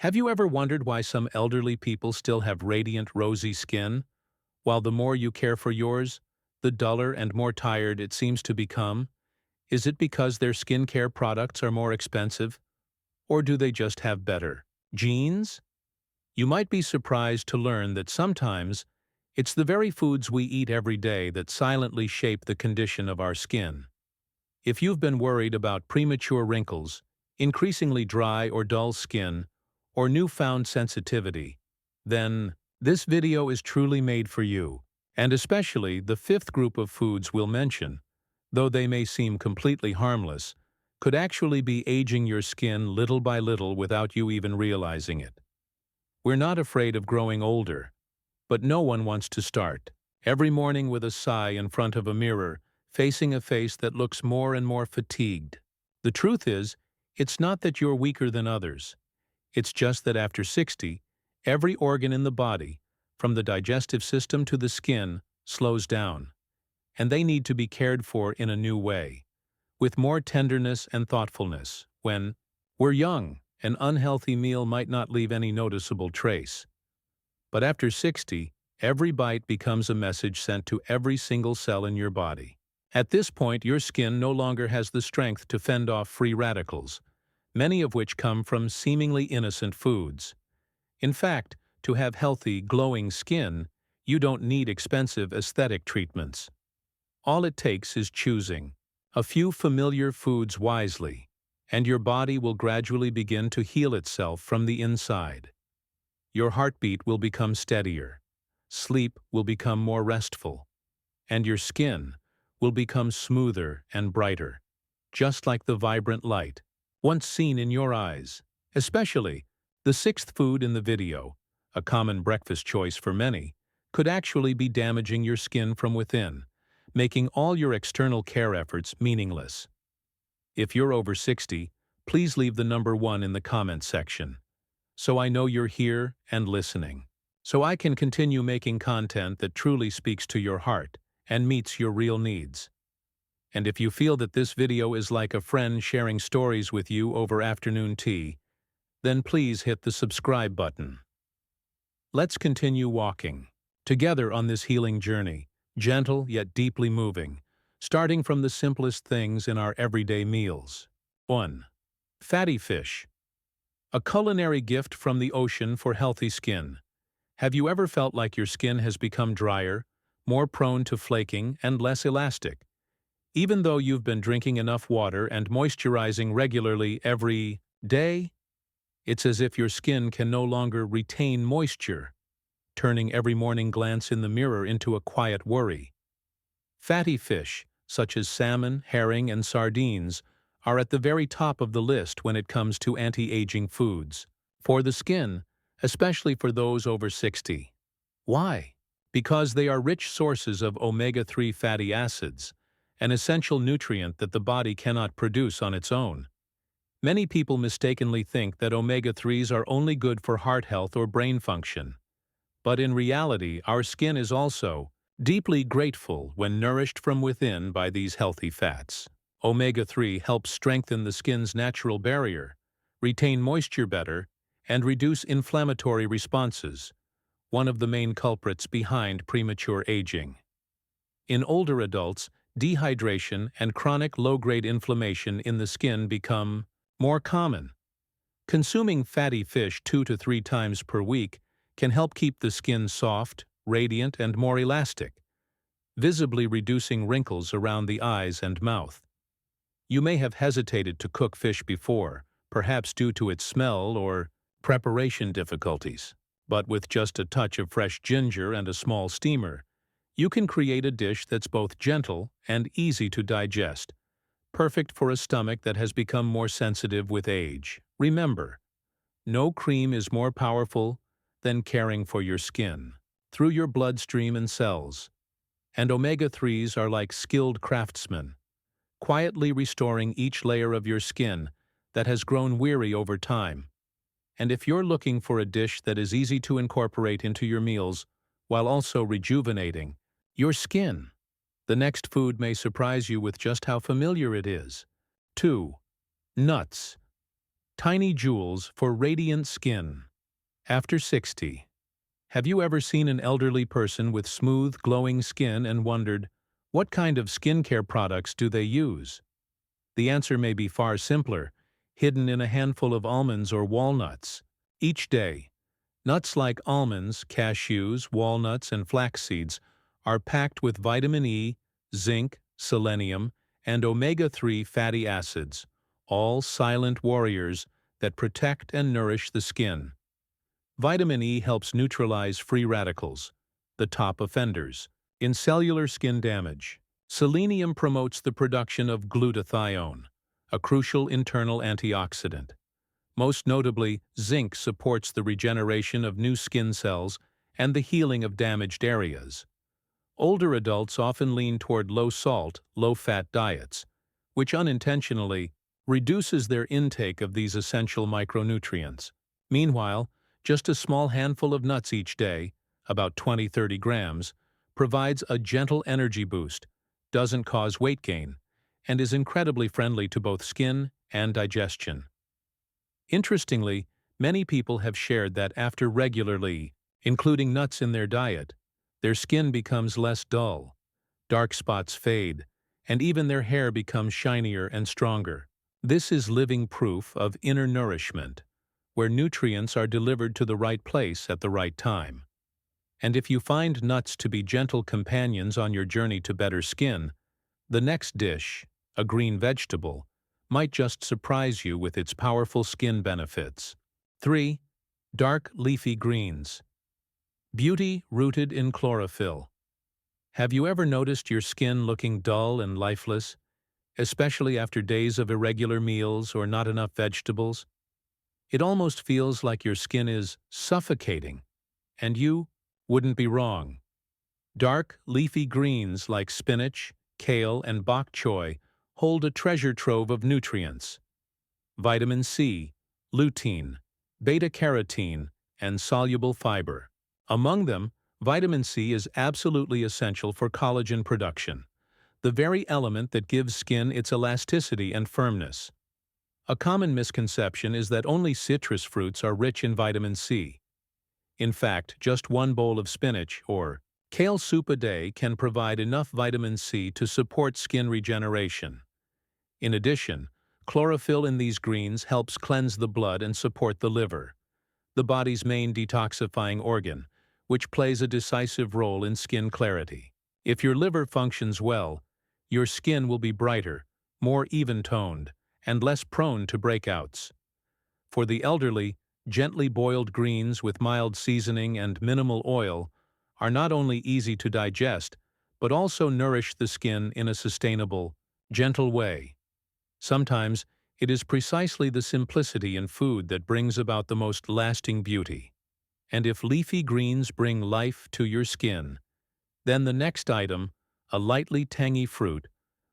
Have you ever wondered why some elderly people still have radiant, rosy skin, while the more you care for yours, the duller and more tired it seems to become? Is it because their skincare products are more expensive, or do they just have better genes? You might be surprised to learn that sometimes it's the very foods we eat every day that silently shape the condition of our skin. If you've been worried about premature wrinkles, increasingly dry or dull skin, or newfound sensitivity, then this video is truly made for you, and especially the fifth group of foods we'll mention, though they may seem completely harmless, could actually be aging your skin little by little without you even realizing it. We're not afraid of growing older, but no one wants to start every morning with a sigh in front of a mirror, facing a face that looks more and more fatigued. The truth is, it's not that you're weaker than others. It's just that after 60, every organ in the body, from the digestive system to the skin, slows down, and they need to be cared for in a new way, with more tenderness and thoughtfulness. When we're young, an unhealthy meal might not leave any noticeable trace. But after 60, every bite becomes a message sent to every single cell in your body. At this point, your skin no longer has the strength to fend off free radicals, many of which come from seemingly innocent foods. In fact, to have healthy, glowing skin, you don't need expensive aesthetic treatments. All it takes is choosing a few familiar foods wisely, and your body will gradually begin to heal itself from the inside. Your heartbeat will become steadier, sleep will become more restful, and your skin will become smoother and brighter, just like the vibrant light once seen in your eyes. Especially, the sixth food in the video, a common breakfast choice for many, could actually be damaging your skin from within, making all your external care efforts meaningless. If you're over 60, please leave the number 1 in the comment section, so I know you're here and listening, so I can continue making content that truly speaks to your heart and meets your real needs. And if you feel that this video is like a friend sharing stories with you over afternoon tea, then please hit the subscribe button. Let's continue walking together on this healing journey, gentle yet deeply moving, starting from the simplest things in our everyday meals. 1. Fatty fish. A culinary gift from the ocean for healthy skin. Have you ever felt like your skin has become drier, more prone to flaking, and less elastic? Even though you've been drinking enough water and moisturizing regularly every day, it's as if your skin can no longer retain moisture, turning every morning glance in the mirror into a quiet worry. Fatty fish, such as salmon, herring, and sardines, are at the very top of the list when it comes to anti-aging foods for the skin, especially for those over 60. Why? Because they are rich sources of omega-3 fatty acids, an essential nutrient that the body cannot produce on its own. Many people mistakenly think that omega-3s are only good for heart health or brain function. But in reality, our skin is also deeply grateful when nourished from within by these healthy fats. Omega-3 helps strengthen the skin's natural barrier, retain moisture better, and reduce inflammatory responses, one of the main culprits behind premature aging. In older adults, dehydration and chronic low-grade inflammation in the skin become more common. Consuming fatty fish 2 to 3 times per week can help keep the skin soft, radiant, and more elastic, visibly reducing wrinkles around the eyes and mouth. You may have hesitated to cook fish before, perhaps due to its smell or preparation difficulties. But with just a touch of fresh ginger and a small steamer, you can create a dish that's both gentle and easy to digest, perfect for a stomach that has become more sensitive with age. Remember, no cream is more powerful than caring for your skin through your bloodstream and cells. And omega-3s are like skilled craftsmen, quietly restoring each layer of your skin that has grown weary over time. And if you're looking for a dish that is easy to incorporate into your meals while also rejuvenating your skin, the next food may surprise you with just how familiar it is. 2. Nuts. Tiny jewels for radiant skin. After 60. Have you ever seen an elderly person with smooth, glowing skin and wondered, what kind of skincare products do they use? The answer may be far simpler, hidden in a handful of almonds or walnuts. Each day, nuts like almonds, cashews, walnuts, and flax seeds are packed with vitamin E, zinc, selenium, and omega-3 fatty acids, all silent warriors that protect and nourish the skin. Vitamin E helps neutralize free radicals, the top offenders, in cellular skin damage. Selenium promotes the production of glutathione, a crucial internal antioxidant. Most notably, zinc supports the regeneration of new skin cells and the healing of damaged areas. Older adults often lean toward low-salt, low-fat diets, which unintentionally reduces their intake of these essential micronutrients. Meanwhile, just a small handful of nuts each day, about 20–30 grams, provides a gentle energy boost, doesn't cause weight gain, and is incredibly friendly to both skin and digestion. Interestingly, many people have shared that after regularly including nuts in their diet, their skin becomes less dull, dark spots fade, and even their hair becomes shinier and stronger. This is living proof of inner nourishment, where nutrients are delivered to the right place at the right time. And if you find nuts to be gentle companions on your journey to better skin, the next dish, a green vegetable, might just surprise you with its powerful skin benefits. 3. Dark leafy greens. Beauty rooted in chlorophyll. Have you ever noticed your skin looking dull and lifeless, especially after days of irregular meals or not enough vegetables? It almost feels like your skin is suffocating, and you wouldn't be wrong. Dark leafy greens like spinach, kale, and bok choy hold a treasure trove of nutrients: vitamin C, lutein, beta-carotene, and soluble fiber. Among them, vitamin C is absolutely essential for collagen production, the very element that gives skin its elasticity and firmness. A common misconception is that only citrus fruits are rich in vitamin C. In fact, just one bowl of spinach or kale soup a day can provide enough vitamin C to support skin regeneration. In addition, chlorophyll in these greens helps cleanse the blood and support the liver, the body's main detoxifying organ, which plays a decisive role in skin clarity. If your liver functions well, your skin will be brighter, more even-toned, and less prone to breakouts. For the elderly, gently boiled greens with mild seasoning and minimal oil are not only easy to digest, but also nourish the skin in a sustainable, gentle way. Sometimes, it is precisely the simplicity in food that brings about the most lasting beauty. And if leafy greens bring life to your skin, then the next item, a lightly tangy fruit,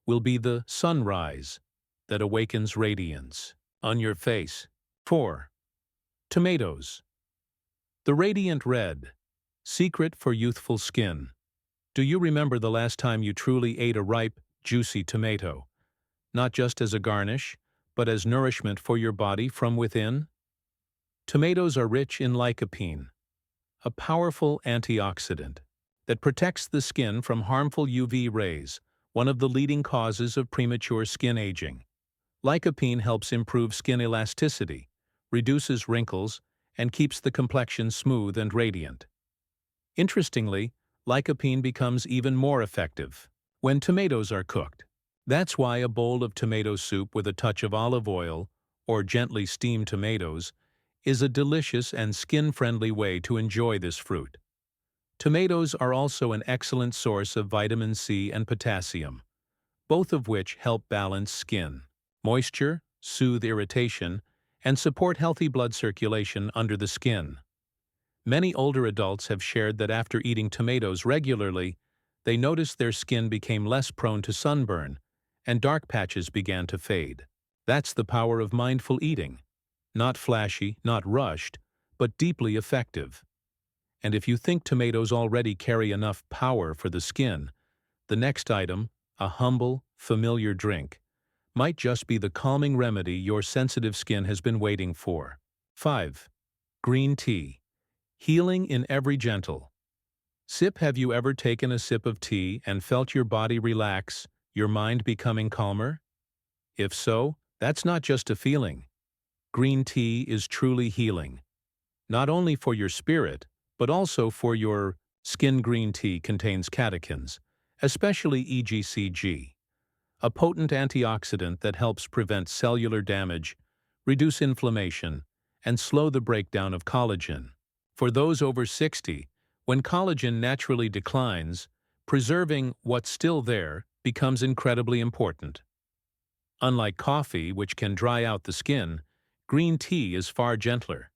will be the sunrise that awakens radiance on your face. 4. Tomatoes. The radiant red, secret for youthful skin. Do you remember the last time you truly ate a ripe, juicy tomato, not just as a garnish, but as nourishment for your body from within? Tomatoes are rich in lycopene, a powerful antioxidant that protects the skin from harmful UV rays, one of the leading causes of premature skin aging. Lycopene helps improve skin elasticity, reduces wrinkles, and keeps the complexion smooth and radiant. Interestingly, lycopene becomes even more effective when tomatoes are cooked. That's why a bowl of tomato soup with a touch of olive oil, or gently steamed tomatoes, is a delicious and skin-friendly way to enjoy this fruit. Tomatoes are also an excellent source of vitamin C and potassium, both of which help balance skin moisture, soothe irritation, and support healthy blood circulation under the skin. Many older adults have shared that after eating tomatoes regularly, they noticed their skin became less prone to sunburn, and dark patches began to fade. That's the power of mindful eating. Not flashy, not rushed, but deeply effective. And if you think tomatoes already carry enough power for the skin, the next item, a humble, familiar drink, might just be the calming remedy your sensitive skin has been waiting for. 5. Green tea. Healing in every gentle sip. Have you ever taken a sip of tea and felt your body relax, your mind becoming calmer? If so, that's not just a feeling. Green tea is truly healing, not only for your spirit, but also for your skin. Green tea contains catechins, especially EGCG, a potent antioxidant that helps prevent cellular damage, reduce inflammation, and slow the breakdown of collagen. For those over 60, when collagen naturally declines, preserving what's still there becomes incredibly important. Unlike coffee, which can dry out the skin, green tea is far gentler.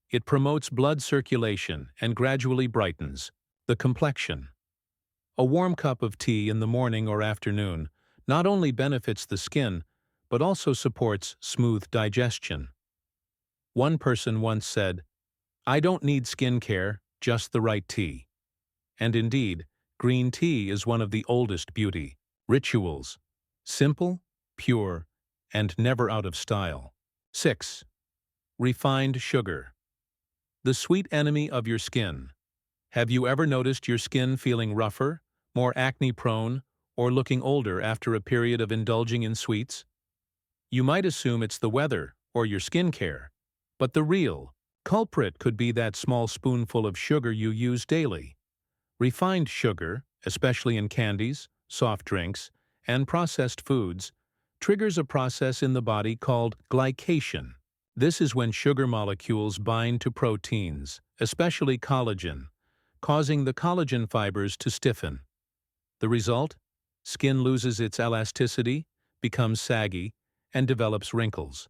It promotes blood circulation and gradually brightens the complexion. A warm cup of tea in the morning or afternoon not only benefits the skin, but also supports smooth digestion. One person once said, "I don't need skin care, just the right tea." And indeed, green tea is one of the oldest beauty rituals. Simple, pure, and never out of style. 6. Refined sugar. The sweet enemy of your skin. Have you ever noticed your skin feeling rougher, more acne-prone, or looking older after a period of indulging in sweets? You might assume it's the weather or your skincare, but the real culprit could be that small spoonful of sugar you use daily. Refined sugar, especially in candies, soft drinks, and processed foods, triggers a process in the body called glycation. This is when sugar molecules bind to proteins, especially collagen, causing the collagen fibers to stiffen. The result? Skin loses its elasticity, becomes saggy, and develops wrinkles.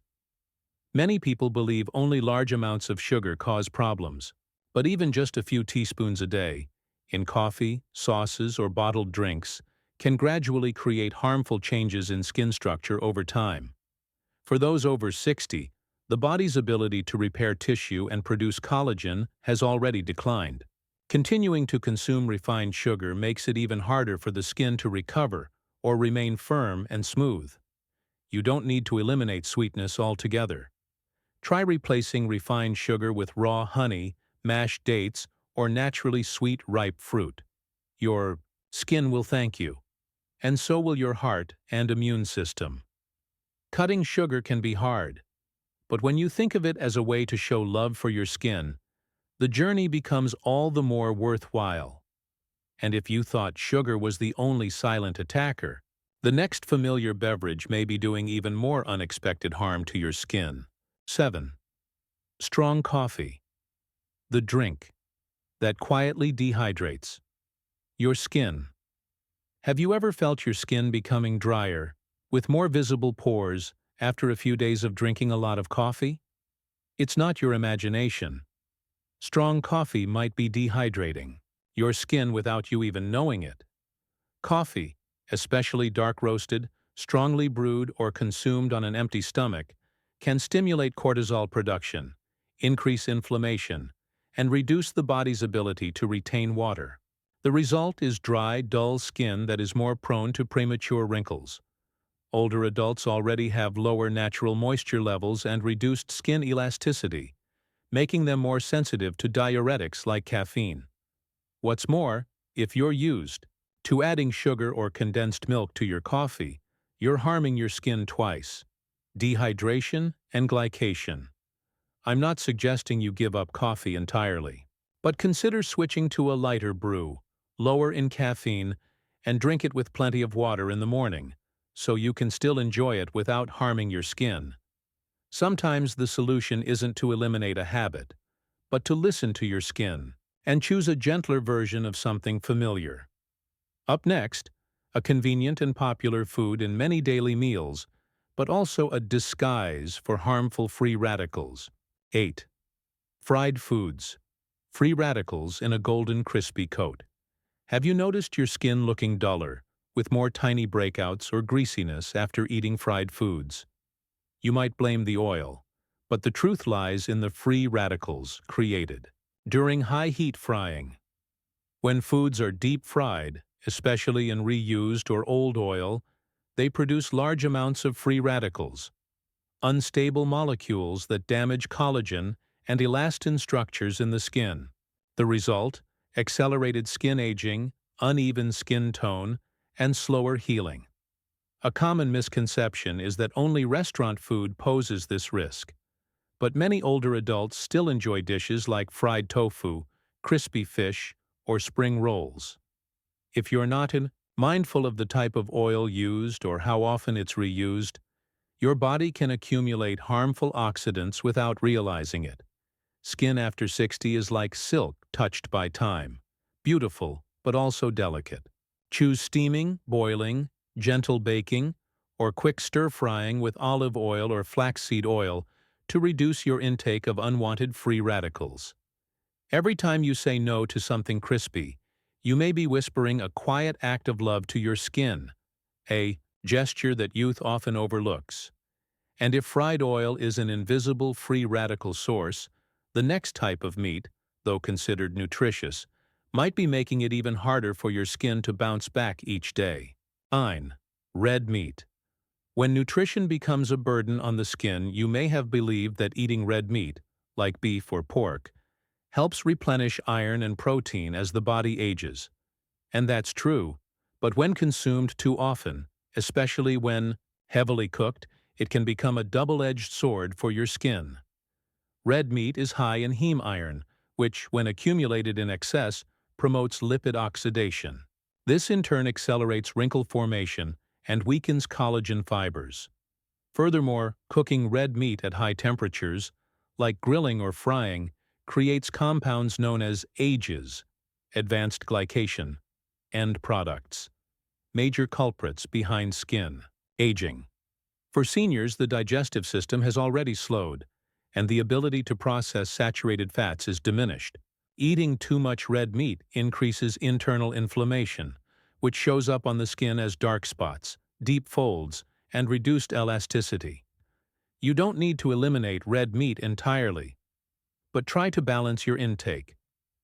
Many people believe only large amounts of sugar cause problems, but even just a few teaspoons a day, in coffee, sauces, or bottled drinks, can gradually create harmful changes in skin structure over time. For those over 60, the body's ability to repair tissue and produce collagen has already declined. Continuing to consume refined sugar makes it even harder for the skin to recover or remain firm and smooth. You don't need to eliminate sweetness altogether. Try replacing refined sugar with raw honey, mashed dates, or naturally sweet ripe fruit. Your skin will thank you, and so will your heart and immune system. Cutting sugar can be hard, but when you think of it as a way to show love for your skin, the journey becomes all the more worthwhile. And if you thought sugar was the only silent attacker, the next familiar beverage may be doing even more unexpected harm to your skin. 7. Strong coffee. The drink that quietly dehydrates your skin. Have you ever felt your skin becoming drier, with more visible pores, after a few days of drinking a lot of coffee? It's not your imagination. Strong coffee might be dehydrating your skin without you even knowing it. Coffee, especially dark roasted, strongly brewed, or consumed on an empty stomach, can stimulate cortisol production, increase inflammation, and reduce the body's ability to retain water. The result is dry, dull skin that is more prone to premature wrinkles. Older adults already have lower natural moisture levels and reduced skin elasticity, making them more sensitive to diuretics like caffeine. What's more, if you're used to adding sugar or condensed milk to your coffee, you're harming your skin twice: dehydration and glycation. I'm not suggesting you give up coffee entirely, but consider switching to a lighter brew, lower in caffeine, and drink it with plenty of water in the morning, so you can still enjoy it without harming your skin. Sometimes the solution isn't to eliminate a habit, but to listen to your skin and choose a gentler version of something familiar. Up next, a convenient and popular food in many daily meals, but also a disguise for harmful free radicals. 8. Fried foods. Free radicals in a golden crispy coat. Have you noticed your skin looking duller, with more tiny breakouts or greasiness after eating fried foods? You might blame the oil, but the truth lies in the free radicals created during high-heat frying. When foods are deep fried, especially in reused or old oil, They produce large amounts of free radicals, unstable molecules that damage collagen and elastin structures in the skin. The result? Accelerated skin aging, uneven skin tone, and slower healing. A common misconception is that only restaurant food poses this risk. But many older adults still enjoy dishes like fried tofu, crispy fish, or spring rolls. If you're not mindful of the type of oil used or how often it's reused, your body can accumulate harmful oxidants without realizing it. Skin after 60 is like silk touched by time, beautiful but also delicate. Choose steaming, boiling, gentle baking, or quick stir-frying with olive oil or flaxseed oil to reduce your intake of unwanted free radicals. Every time you say no to something crispy, you may be whispering a quiet act of love to your skin, a gesture that youth often overlooks. And if fried oil is an invisible free radical source, the next type of meat, though considered nutritious, might be making it even harder for your skin to bounce back each day. 9. Red meat. When nutrition becomes a burden on the skin, you may have believed that eating red meat, like beef or pork, helps replenish iron and protein as the body ages. And that's true, but when consumed too often, especially when heavily cooked, it can become a double-edged sword for your skin. Red meat is high in heme iron, which, when accumulated in excess, promotes lipid oxidation. This in turn accelerates wrinkle formation and weakens collagen fibers. Furthermore, cooking red meat at high temperatures, like grilling or frying, creates compounds known as AGEs, advanced glycation, end products, major culprits behind skin aging. For seniors, the digestive system has already slowed, and the ability to process saturated fats is diminished. Eating too much red meat increases internal inflammation, which shows up on the skin as dark spots, deep folds, and reduced elasticity. You don't need to eliminate red meat entirely, but try to balance your intake,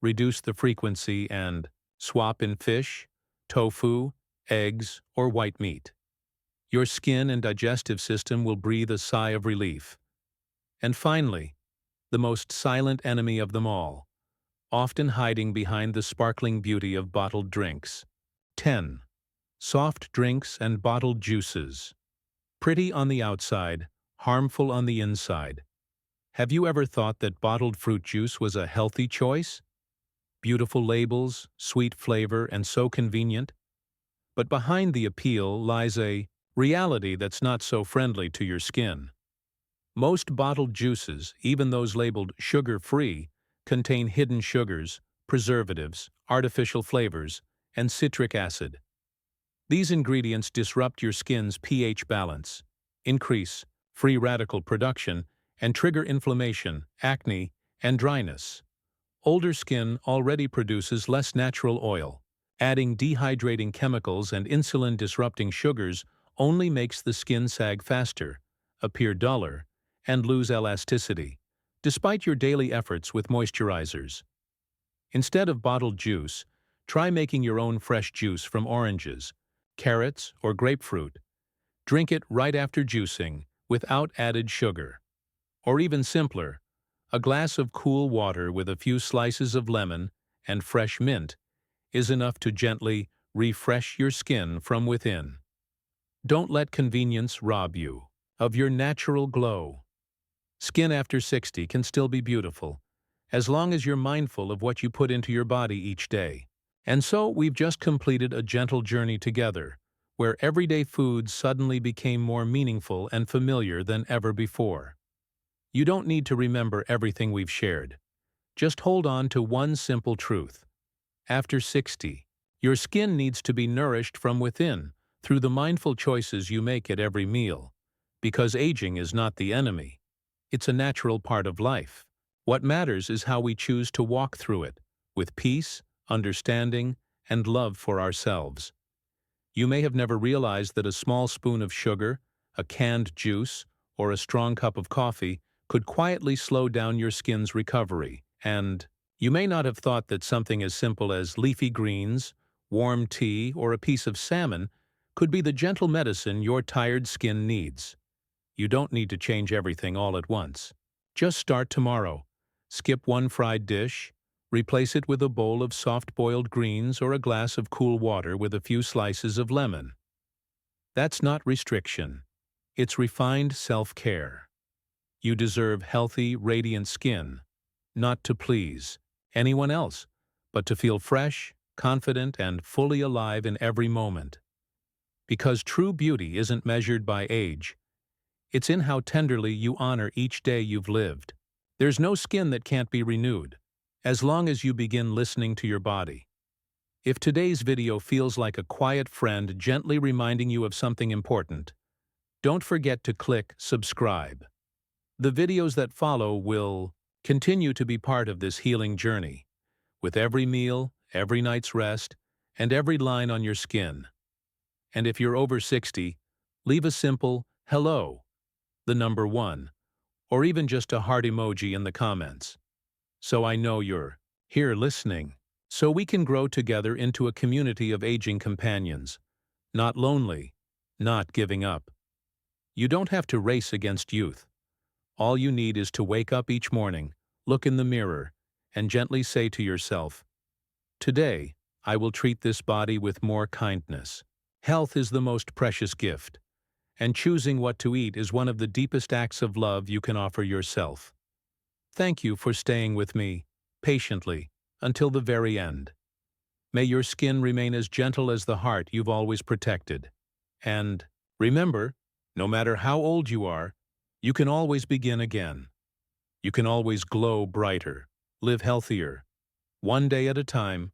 reduce the frequency, and swap in fish, tofu, eggs, or white meat. Your skin and digestive system will breathe a sigh of relief. And finally, the most silent enemy of them all, often hiding behind the sparkling beauty of bottled drinks. 10. Soft drinks and bottled juices. Pretty on the outside, harmful on the inside. Have you ever thought that bottled fruit juice was a healthy choice? Beautiful labels, sweet flavor, and so convenient? But behind the appeal lies a reality that's not so friendly to your skin. Most bottled juices, even those labeled sugar-free, contain hidden sugars, preservatives, artificial flavors, and citric acid. These ingredients disrupt your skin's pH balance, increase free radical production, and trigger inflammation, acne, and dryness. Older skin already produces less natural oil. Adding dehydrating chemicals and insulin-disrupting sugars only makes the skin sag faster, appear duller, and lose elasticity, despite your daily efforts with moisturizers. Instead of bottled juice, try making your own fresh juice from oranges, carrots, or grapefruit. Drink it right after juicing, without added sugar. Or even simpler, a glass of cool water with a few slices of lemon and fresh mint is enough to gently refresh your skin from within. Don't let convenience rob you of your natural glow. Skin after 60 can still be beautiful, as long as you're mindful of what you put into your body each day. And so we've just completed a gentle journey together, where everyday foods suddenly became more meaningful and familiar than ever before. You don't need to remember everything we've shared. Just hold on to one simple truth. After 60, your skin needs to be nourished from within through the mindful choices you make at every meal. Because aging is not the enemy. It's a natural part of life. What matters is how we choose to walk through it, with peace, understanding, and love for ourselves. You may have never realized that a small spoon of sugar, a canned juice, or a strong cup of coffee could quietly slow down your skin's recovery, and you may not have thought that something as simple as leafy greens, warm tea, or a piece of salmon could be the gentle medicine your tired skin needs. You don't need to change everything all at once. Just start tomorrow. Skip one fried dish, replace it with a bowl of soft-boiled greens or a glass of cool water with a few slices of lemon. That's not restriction. It's refined self-care. You deserve healthy, radiant skin, not to please anyone else, but to feel fresh, confident, and fully alive in every moment. Because true beauty isn't measured by age. It's in how tenderly you honor each day you've lived. There's no skin that can't be renewed, as long as you begin listening to your body. If today's video feels like a quiet friend gently reminding you of something important, don't forget to click subscribe. The videos that follow will continue to be part of this healing journey, with every meal, every night's rest, and every line on your skin. And if you're over 60, leave a simple hello, the number 1, or even just a heart emoji in the comments. So I know you're here listening, so we can grow together into a community of aging companions, not lonely, not giving up. You don't have to race against youth. All you need is to wake up each morning, look in the mirror, and gently say to yourself, "Today, I will treat this body with more kindness." Health is the most precious gift, and choosing what to eat is one of the deepest acts of love you can offer yourself. Thank you for staying with me, patiently, until the very end. May your skin remain as gentle as the heart you've always protected. And remember, no matter how old you are, you can always begin again. You can always glow brighter, live healthier, one day at a time,